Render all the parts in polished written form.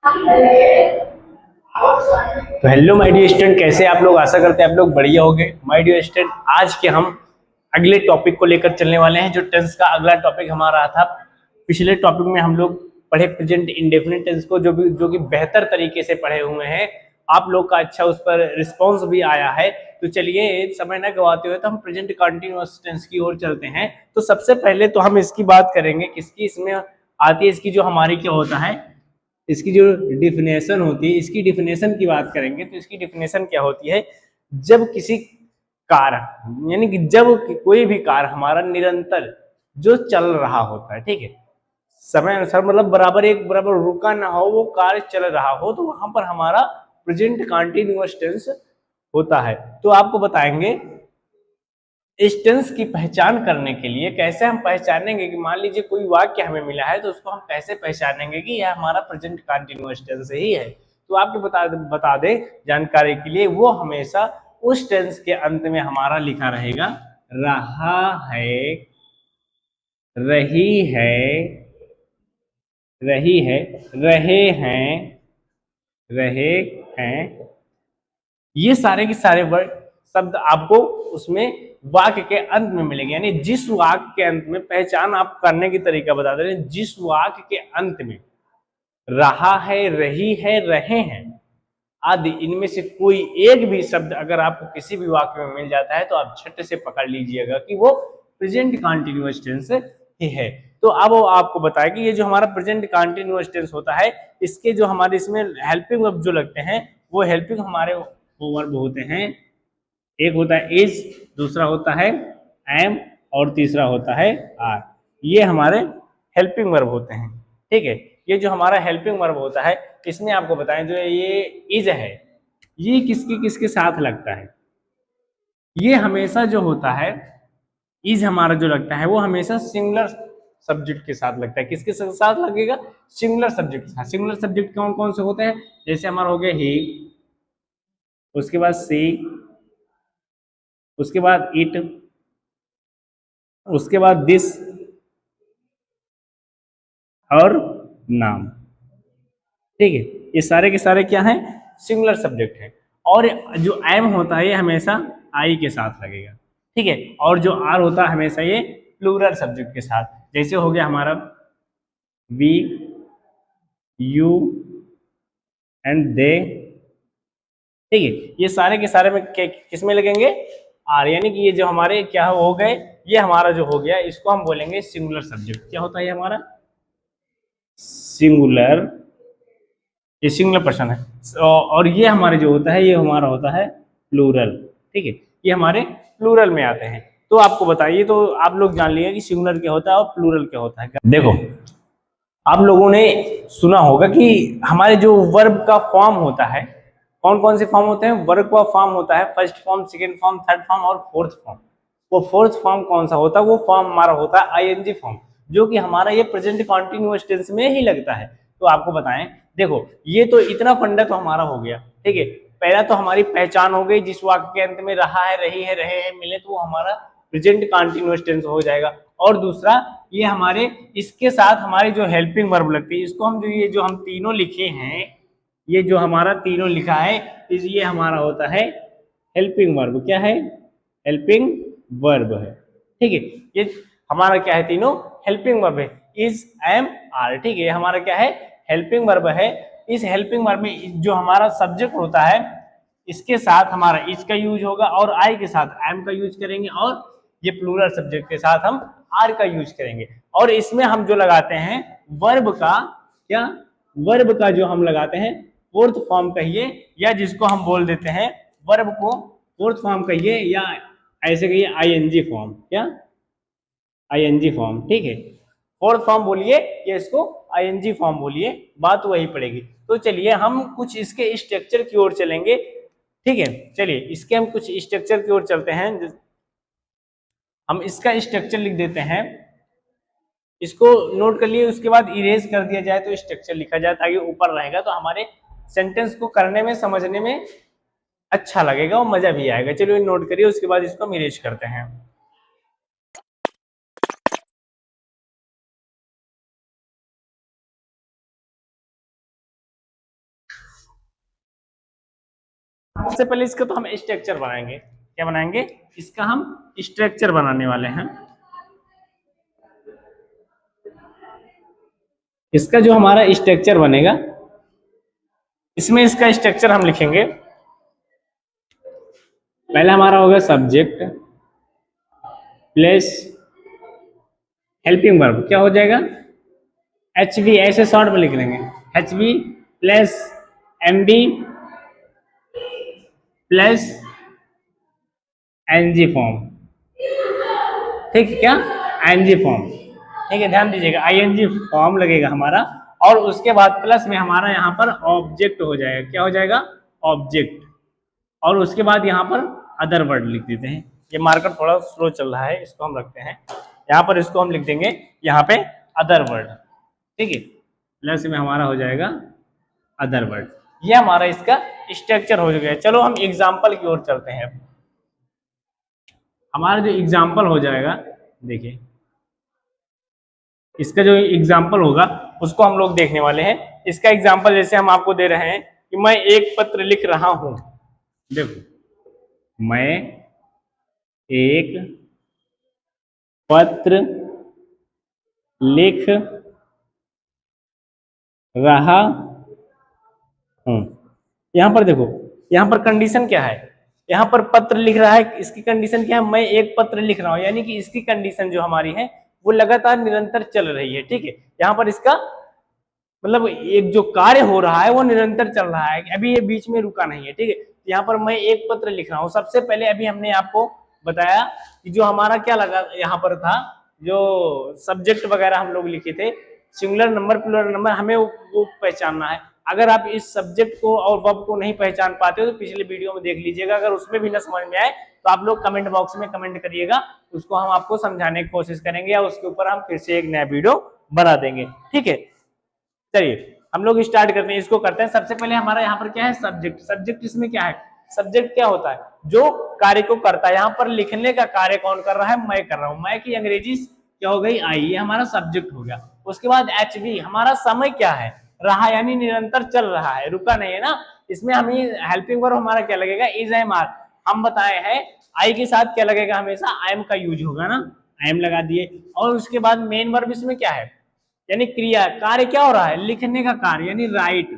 तो hello my dear student, कैसे आप लोग? आशा करते हैं आप लोग बढ़िया होंगे। माय डियर स्टूडेंट, आज के हम अगले टॉपिक को लेकर चलने वाले हैं। जो टेंस का अगला टॉपिक हमारा था, पिछले टॉपिक में हम लोग पढ़े प्रेजेंट इंडेफिनिट टेंस को, जो कि बेहतर तरीके से पढ़े हुए हैं। आप लोग का अच्छा उस पर रिस्पॉन्स भी आया है। तो चलिए समय न गवाते हुए तो हम प्रेजेंट कंटिन्यूअस टेंस की ओर चलते हैं। तो सबसे पहले तो हम इसकी बात करेंगे, किसकी इसमें आती है, इसकी जो हमारी क्या होता है, इसकी जो डिफिनेशन होती है, इसकी डिफिनेशन की बात करेंगे। तो इसकी डिफिनेशन क्या होती है? जब किसी कार, यानी कि जब कोई भी कार हमारा निरंतर जो चल रहा होता है, ठीक है, समय अनुसार, मतलब बराबर रुका ना हो, वो कार चल रहा हो, तो वहां पर हमारा प्रेजेंट कंटिन्यूअस टेंस होता है। तो आपको बताएंगे इस टेंस की पहचान करने के लिए कैसे हम पहचानेंगे कि मान लीजिए कोई वाक्य हमें मिला है, तो उसको हम कैसे पहचानेंगे कि यह हमारा प्रेजेंट कंटिन्यूअस टेंस ही है। तो आपको बता दे जानकारी के लिए, वो हमेशा उस टेंस के अंत में हमारा लिखा रहेगा रहा है, रही है, रही है, रहे हैं, रहे हैं। ये सारे के सारे वर्ड शब्द आपको उसमें वाक्य के अंत में मिलेंगे। यानी जिस वाक्य के अंत में, पहचान आप करने की तरीका बता दे रहे हैं, जिस वाक्य के अंत में रहा है, रही है, रहे हैं आदि इनमें से कोई एक भी शब्द अगर आपको किसी भी वाक्य में मिल जाता है, तो आप झट से पकड़ लीजिएगा कि वो प्रेजेंट कंटिन्यूअस टेंस ही है। तो अब वो आपको बताया कि ये जो हमारा प्रेजेंट कंटिन्यूअस टेंस होता है, इसके जो हमारे इसमें हेल्पिंग वर्ब जो लगते हैं, वो हेल्पिंग हमारे वर्ब होते हैं। एक होता है इज, दूसरा होता है एम, और तीसरा होता है आर। ये हमारे हेल्पिंग वर्ब होते हैं, ठीक है। ये जो हमारा हेल्पिंग वर्ब होता है, इसमें आपको बताएं, जो ये इज है, ये किसके किसके साथ लगता है? ये हमेशा जो होता है, इज हमारा जो लगता है, वो हमेशा सिंगुलर सब्जेक्ट के साथ लगता है। किसके साथ लगेगा? सिंगुलर सब्जेक्ट के साथ। सिंगुलर सब्जेक्ट कौन कौन से होते हैं? जैसे हमारा हो गया ही, उसके बाद सी, उसके बाद इट, उसके बाद दिस, और नाम, ठीक है। ये सारे के सारे क्या हैं? सिंगुलर सब्जेक्ट है। और जो एम होता है, ये हमेशा आई के साथ लगेगा, ठीक है। और जो आर होता है, हमेशा ये प्लूरल सब्जेक्ट के साथ। जैसे हो गया हमारा वी, यू एंड दे, ठीक है। ये सारे के सारे में किस में लगेंगे? आर। यानी कि ये जो हमारे क्या हो गए, ये हमारा जो हो गया, इसको हम बोलेंगे सिंगुलर सब्जेक्ट। क्या होता है ये हमारा? सिंगुलर, ये सिंगुलर पर्सन है। और ये हमारे जो होता है, ये हमारा होता है प्लूरल, ठीक है। ये हमारे प्लूरल में आते हैं। तो आपको बताइए, तो आप लोग जान लिए कि सिंगुलर क्या होता है और प्लूरल क्या होता है। देखो, आप लोगों ने सुना होगा कि हमारे जो वर्ब का फॉर्म होता है, कौन कौन से फॉर्म होते हैं? वर्ब का फॉर्म होता है first form, second form, third form और फोर्थ फॉर्म। वो फोर्थ फॉर्म कौन सा होता है? वो फॉर्म हमारा होता है आईएनजी फॉर्म, जो कि हमारा ये प्रेजेंट कंटिन्यूअस टेंस में ही लगता है। तो आपको बताएं, देखो, ये तो इतना फंडा तो हमारा हो गया, ठीक है। पहला तो हमारी पहचान हो गई, जिस वाक्य के अंत में रहा है, रही है, रहे हैं मिले, तो वो हमारा प्रेजेंट कंटिन्यूअस टेंस हो जाएगा। और दूसरा, ये हमारे इसके साथ हमारी जो हेल्पिंग वर्ब लगती है, इसको हम ये जो हम तीनों लिखे हैं, ये जो हमारा तीनों लिखा है, ये हमारा होता है हेल्पिंग वर्ब। क्या है? हेल्पिंग वर्ब है, ठीक है। ये हमारा क्या है? तीनों हेल्पिंग वर्ब है। इज, एम, आर, ठीक है। हमारा क्या है? हेल्पिंग वर्ब है। इस हेल्पिंग वर्ब में जो हमारा सब्जेक्ट होता है, इसके साथ हमारा इज का यूज होगा, और आई के साथ एम का यूज करेंगे, और ये प्लूरल सब्जेक्ट के साथ हम आर का यूज करेंगे। और इसमें हम जो लगाते हैं वर्ब का, क्या? वर्ब का जो हम लगाते हैं फोर्थ फॉर्म कहिए, या जिसको हम बोल देते हैं वर्ब को फोर्थ फॉर्म कहिए, या ऐसे कहिए आईएनजी फॉर्म। क्या? आईएनजी फॉर्म, ठीक है। फोर्थ फॉर्म बोलिए या इसको आईएनजी फॉर्म बोलिए, बात वही पड़ेगी। तो चलिए हम कुछ इसके स्ट्रक्चर की ओर चलेंगे, ठीक है। चलिए इसके हम कुछ स्ट्रक्चर की ओर चलते हैं। हम इसका स्ट्रक्चर लिख देते हैं, इसको नोट कर लिए, उसके बाद इरेज कर दिया जाए तो स्ट्रक्चर लिखा जाए, ताकि ऊपर रहेगा, तो हमारे सेंटेंस को करने में, समझने में अच्छा लगेगा और मजा भी आएगा। चलिए नोट करिए, उसके बाद इसको हम इरेज करते हैं। सबसे पहले इसका तो हम स्ट्रक्चर बनाएंगे। क्या बनाएंगे? इसका हम स्ट्रक्चर बनाने वाले हैं। इसका जो हमारा स्ट्रक्चर बनेगा, इसमें इसका स्ट्रक्चर हम लिखेंगे। पहला हमारा होगा सब्जेक्ट प्लस हेल्पिंग वर्ब। क्या हो जाएगा? एच बी, ऐसे शॉर्ट में लिख लेंगे, H B plus M B plus NG form. ठीक है, क्या? NG form. ठीक है, ध्यान दीजिएगा, आईएनजी फॉर्म लगेगा हमारा, और उसके बाद प्लस में हमारा यहाँ पर ऑब्जेक्ट हो जाएगा। क्या हो जाएगा? ऑब्जेक्ट। और उसके बाद यहाँ पर अदर वर्ड लिख देते हैं। ये मार्कर थोड़ा स्लो चल रहा है, इसको हम रखते हैं यहाँ पर, इसको हम लिख देंगे यहाँ पे अदर वर्ड। ठीक है, प्लस में हमारा हो जाएगा अदर वर्ड। ये हमारा इसका स्ट्रक्चर हो गया। चलो हम एग्जाम्पल की ओर चलते हैं। हमारा जो एग्जाम्पल हो जाएगा, देखिए इसका जो एग्जाम्पल होगा उसको हम लोग देखने वाले हैं। इसका एग्जाम्पल जैसे हम आपको दे रहे हैं कि मैं एक पत्र लिख रहा हूं। देखो, मैं एक पत्र लिख रहा हूं। यहां पर देखो, यहां पर कंडीशन क्या है? यहां पर पत्र लिख रहा है, इसकी कंडीशन क्या है? मैं एक पत्र लिख रहा हूं, यानी कि इसकी कंडीशन जो हमारी है वो लगातार निरंतर चल रही है। ठीक है, यहाँ पर इसका मतलब एक जो कार्य हो रहा है वो निरंतर चल रहा है, अभी ये बीच में रुका नहीं है। ठीक है, यहाँ पर मैं एक पत्र लिख रहा हूँ। सबसे पहले अभी हमने आपको बताया कि जो हमारा क्या लगा यहाँ पर था, जो सब्जेक्ट वगैरह हम लोग लिखे थे, सिंगुलर नंबर प्लूरल नंबर, हमें वो पहचानना है। अगर आप इस सब्जेक्ट को और वर्ब को नहीं पहचान पाते हो तो पिछले वीडियो में देख लीजिएगा। अगर उसमें भी ना समझ में आए तो आप लोग कमेंट बॉक्स में कमेंट करिएगा, उसको हम आपको समझाने की कोशिश करेंगे, या उसके ऊपर हम फिर से एक नया वीडियो बना देंगे। ठीक है, चलिए हम लोग स्टार्ट करते हैं, इसको करते हैं। सबसे पहले हमारा यहाँ पर क्या है? सब्जेक्ट। सब्जेक्ट इसमें क्या है? सब्जेक्ट क्या होता है? जो कार्य को करता है। यहाँ पर लिखने का कार्य कौन कर रहा है? मैं कर रहा हूं। मैं की अंग्रेजी क्या हो गई? आई। ये हमारा सब्जेक्ट हो गया। उसके बाद एच बी, हमारा समय क्या है? रहा, यानी निरंतर चल रहा है, रुका नहीं है ना। इसमें हमें हेल्पिंग वर्ब हमारा क्या लगेगा? Is, am, are. हम बताए हैं आई के साथ क्या लगेगा? हमेशा आई एम का यूज होगा ना, आई एम लगा दिए। और उसके बाद मेन वर्ब इसमें क्या है? यानी क्रिया, कार्य क्या हो रहा है? लिखने का कार्य, यानी राइट।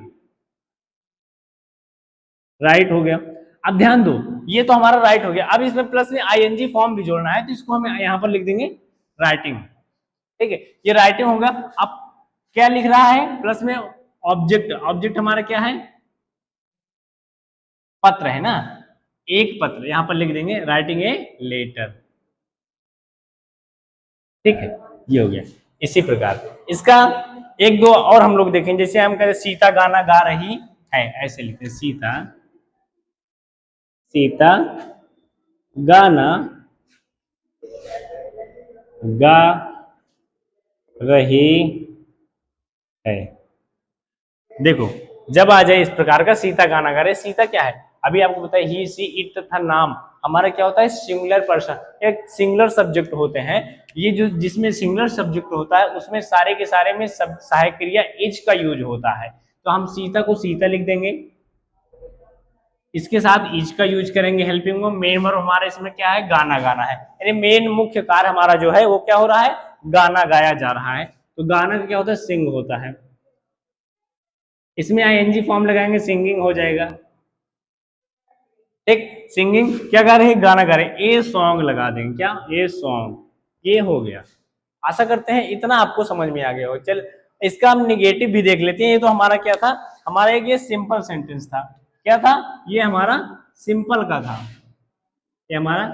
राइट हो गया। अब ध्यान दो, ये तो हमारा राइट हो गया। अब इसमें प्लस में आईएनजी फॉर्म भी जोड़ना है, तो इसको हम यहां पर लिख देंगे राइटिंग। ठीक है, ये राइटिंग होगा। अब क्या लिख रहा है? प्लस में ऑब्जेक्ट। ऑब्जेक्ट हमारा क्या है? पत्र है ना, एक पत्र। यहां पर लिख देंगे राइटिंग ए लेटर। ठीक है, ये हो गया। इसी प्रकार इसका एक दो और हम लोग देखें। जैसे हम कहते सीता गाना गा रही है, ऐसे लिखते हैं, सीता सीता गाना गा रही है। देखो, जब आ जाए इस प्रकार का सीता गाना गा रहे, सीता क्या है? अभी आपको पता है ही, सी, इट तथा नाम हमारा क्या होता है? Singular person. एक सिंगुलर सब्जेक्ट होते हैं। ये जो जिसमें सिंगुलर सब्जेक्ट होता है उसमें सारे के सारे में सब सहायक क्रिया इज का यूज होता है। तो हम सीता को सीता लिख देंगे, इसके साथ इज का यूज करेंगे हेल्पिंग को। मेन वर्ब हमारा इसमें क्या है? गाना गाना है, यानी मेन मुख्य कार्य हमारा जो है वो क्या हो रहा है? गाना गाया जा रहा है। तो गाना क्या होता है? सिंग होता है। इसमें आईएनजी फॉर्म लगाएंगे, सिंगिंग हो जाएगा। एक सिंगिंग क्या गा रहे हैं? गाना गा रहे हैं। ए सॉन्ग लगा देंगे, क्या? A song. ये हो गया। आशा करते हैं इतना आपको समझ में आ गया हो। चल, इसका हम निगेटिव भी देख लेते हैं। ये तो हमारा क्या था? हमारा एक ये सिंपल सेंटेंस था। क्या था? ये हमारा सिंपल का था। ये हमारा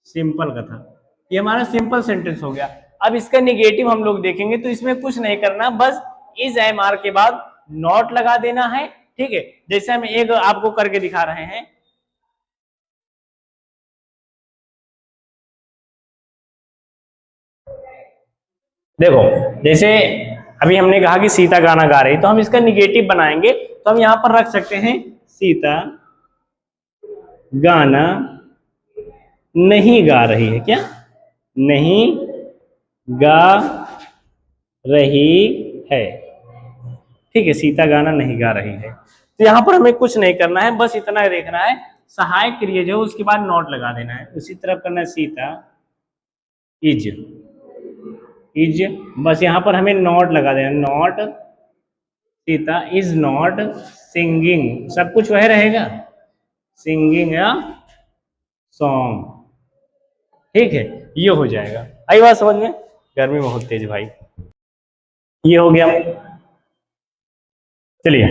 सिंपल का था। ये हमारा सिंपल सेंटेंस हो गया। अब इसका निगेटिव हम लोग देखेंगे तो इसमें कुछ नहीं करना, बस इज, एम, आर के बाद नॉट लगा देना है। ठीक है, जैसे हम एक आपको करके दिखा रहे हैं। देखो, जैसे अभी हमने कहा कि सीता गाना गा रही, तो हम इसका निगेटिव बनाएंगे। तो हम यहां पर रख सकते हैं सीता गाना नहीं गा रही है। क्या? नहीं गा रही है। ठीक है, सीता गाना नहीं गा रही है। तो यहाँ पर हमें कुछ नहीं करना है, बस इतना देखना है सहायक क्रिया जो उसके बाद नॉट लगा देना है। उसी तरह करना है सीता इज, इज, बस यहाँ पर हमें नॉट लगा देना, not, Sita is not singing, सब कुछ वह रहेगा, सिंगिंग या सॉन्ग, ठीक है, ये हो जाएगा। आई बात समझ में? गर्मी बहुत तेज भाई। ये हो गया, चलिए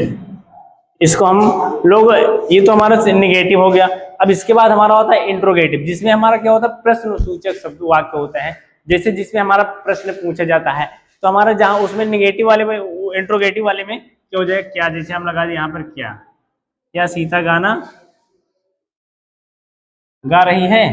इसको हम लोग, ये तो हमारा निगेटिव हो गया। अब इसके बाद हमारा होता है इंट्रोगेटिव, जिसमें हमारा क्या होता है, प्रश्न सूचक शब्द वाक्य होते हैं। जैसे जिसमें हमारा प्रश्न पूछा जाता है, तो हमारा जहां उसमें निगेटिव वाले में, इंट्रोगेटिव वाले में क्या हो जाएगा, क्या, जैसे हम लगा दिए यहाँ पर क्या, क्या सीता गाना गा रही है,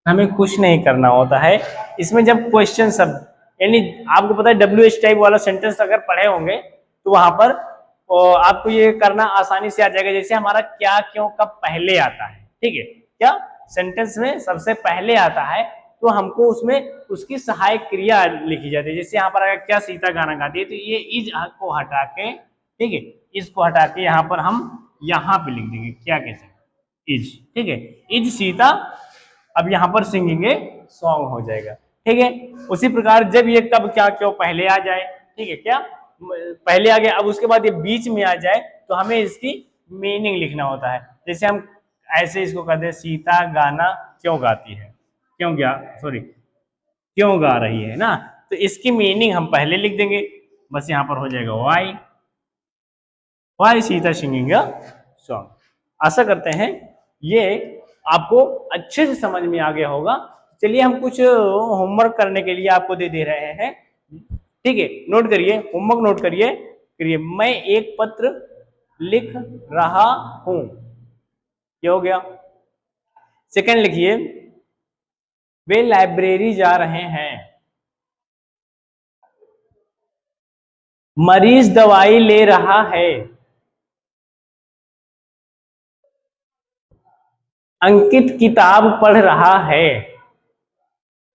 हमें कुछ नहीं करना होता है इसमें। जब क्वेश्चन शब्द, यानी आपको पता है WH टाइप वाला सेंटेंस अगर पढ़े होंगे तो वहां पर आपको ये करना आसानी से आ जाएगा। जैसे हमारा क्या, क्यों, कब पहले आता है, ठीक है, क्या सेंटेंस में सबसे पहले आता है, तो हमको उसमें उसकी सहायक क्रिया लिखी जाती है। जैसे यहाँ पर अगर क्या सीता गाना गाती है, तो ये इज को हटा के, ठीक है, इसको हटा के यहाँ पर हम यहाँ पे लिख देंगे क्या, कैसे, इज, ठीक है, इज सीता, अब यहाँ पर सिंगिंग ए सॉन्ग हो जाएगा, ठीक है। उसी प्रकार जब ये कब, क्या, क्यों पहले आ जाए, ठीक है, क्या पहले आ गया, अब उसके बाद ये बीच में आ जाए, तो हमें इसकी मीनिंग लिखना होता है। जैसे हम ऐसे इसको कहते हैं, सीता गाना क्यों गाती है, क्यों गा, सॉरी, क्यों गा रही है ना, तो इसकी मीनिंग हम पहले लिख देंगे, बस यहाँ पर हो जाएगा Y, Y Sita singing a song. आशा करते हैं ये आपको अच्छे से समझ में आ गया होगा। चलिए हम कुछ होमवर्क करने के लिए आपको दे रहे हैं, ठीक है, नोट करिए, होमवर्क नोट करिए, करिए। मैं एक पत्र लिख रहा हूं, क्या हो गया। सेकंड लिखिए, वे लाइब्रेरी जा रहे हैं, मरीज दवाई ले रहा है, अंकित किताब पढ़ रहा है।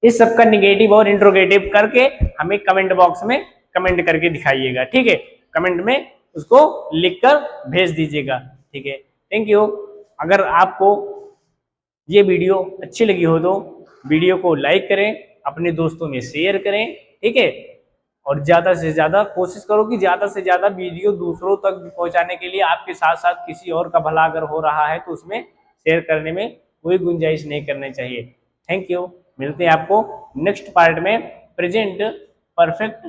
इस सब का निगेटिव और इंट्रोगेटिव करके हमें कमेंट बॉक्स में कमेंट करके दिखाइएगा, ठीक है, कमेंट में उसको लिखकर भेज दीजिएगा, ठीक है। Thank you. अगर आपको ये वीडियो अच्छी लगी हो तो वीडियो को लाइक करें, अपने दोस्तों में शेयर करें, ठीक है, और ज़्यादा से ज़्यादा कोशिश करो कि ज़्यादा से ज़्यादा वीडियो दूसरों तक पहुंचाने के लिए, आपके साथ साथ किसी और का भला अगर हो रहा है तो उसमें शेयर करने में कोई गुंजाइश नहीं करनी चाहिए। Thank you. मिलते हैं आपको नेक्स्ट पार्ट में प्रेजेंट परफेक्ट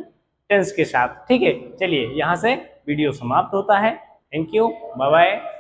टेंस के साथ, ठीक है। चलिए यहाँ से वीडियो समाप्त होता है। Thank you, bye bye.